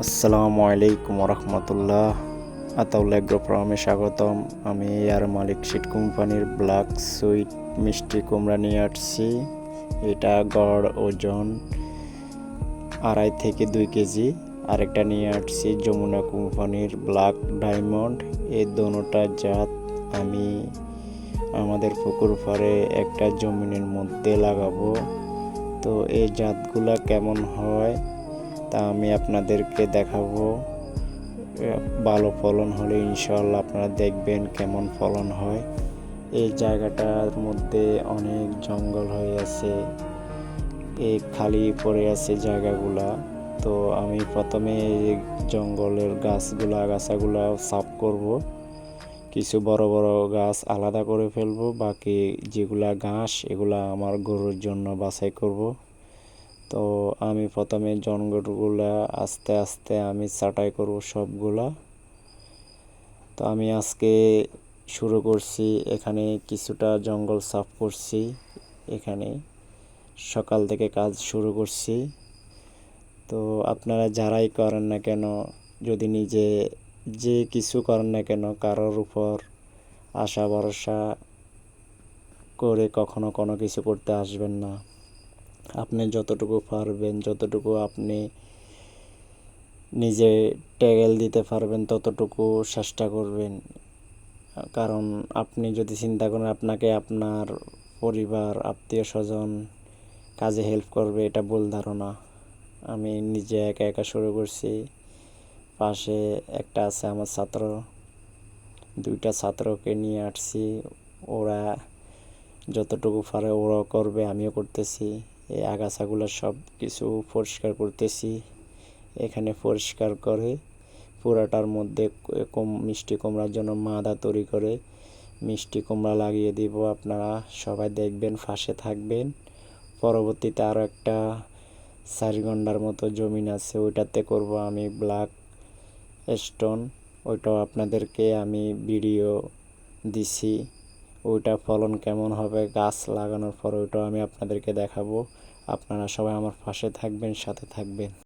আসসালামু আলাইকুম রহমতুল্লাহ। আতাউল এগ্রো ফার্মে স্বাগতম। আমি আর মালিক সিড কোম্পানির ব্ল্যাক সুইট মিষ্টি কুমড়া নিয়ে আসছি। এটা গড় ওজন 2.5 থেকে 2 কেজি। আরেকটা নিয়ে আসছি যমুনা কোম্পানির ব্ল্যাক ডায়মন্ড। এই দোনোটা জাত আমি আমাদের পুকুর পাড়ে একটা জমিনের মধ্যে লাগাবো। তো এই জাতগুলা কেমন হয় তা আমি আপনাদেরকে দেখাবো। ভালো ফলন হলে ইনশাআল্লাহ আপনারা দেখবেন কেমন ফলন হয়। এই জায়গাটার মধ্যে অনেক জঙ্গল হয়ে আছে, এই খালি পড়ে আছে জায়গাগুলা। তো আমি প্রথমে জঙ্গলের আগাছাগুলা সাফ করব, কিছু বড় বড় গাছ আলাদা করে ফেলবো, বাকি যেগুলা ঘাস এগুলা আমার গরুর জন্য বাছাই করব। তো আমি প্রথমে জঙ্গলগুলা আস্তে আস্তে আমি ছাঁটাই করব সবগুলা। তো আমি আজকে শুরু করছি, এখানে কিছুটা জঙ্গল সাফ করছি। এখানে সকাল থেকে কাজ শুরু করছি। তো আপনারা যারাই করেন না কেন, যদি নিজে যে কিছু করেন না কেন, কারোর উপর আশা ভরসা করে কখনো কোনো কিছু করতে আসবেন না। আপনি যতটুকু পারবেন, যতটুকু আপনি নিজে ট্যাগেল দিতে পারবেন ততটুকু চেষ্টা করবেন। কারণ আপনি যদি চিন্তা করেন আপনাকে আপনার পরিবার আত্মীয় স্বজন কাজে হেল্প করবে, এটা ভুল ধারণা। আমি নিজে একা একা শুরু করছি। পাশে একটা আছে আমার ছাত্র, 2টা ছাত্রকে নিয়ে আসছি। ওরা যতটুকু পারে ওরাও করবে, আমিও করতেছি। এই আগাছাগুলো সব কিছু পরিষ্কার করতেছি। এখানে পরিষ্কার করে পুরাটার মধ্যে মিষ্টি কুমড়ার জন্য মাদা তৈরি করে মিষ্টি কুমড়া লাগিয়ে দিব। আপনারা সবাই দেখবেন, পাশে থাকবেন। পরবর্তীতে আরও একটা 4 ঘন্টার মতো জমিন আছে, ওইটাতে করব আমি ব্ল্যাক স্টোন। ওইটাও আপনাদেরকে আমি ভিডিও দিছি। ওইটা ফলন কেমন হবে গাছ লাগানোর পর ওইটাও আমি আপনাদেরকে দেখাবো। আপনারা সবাই আমার পাশে থাকবেন, সাথে থাকবেন।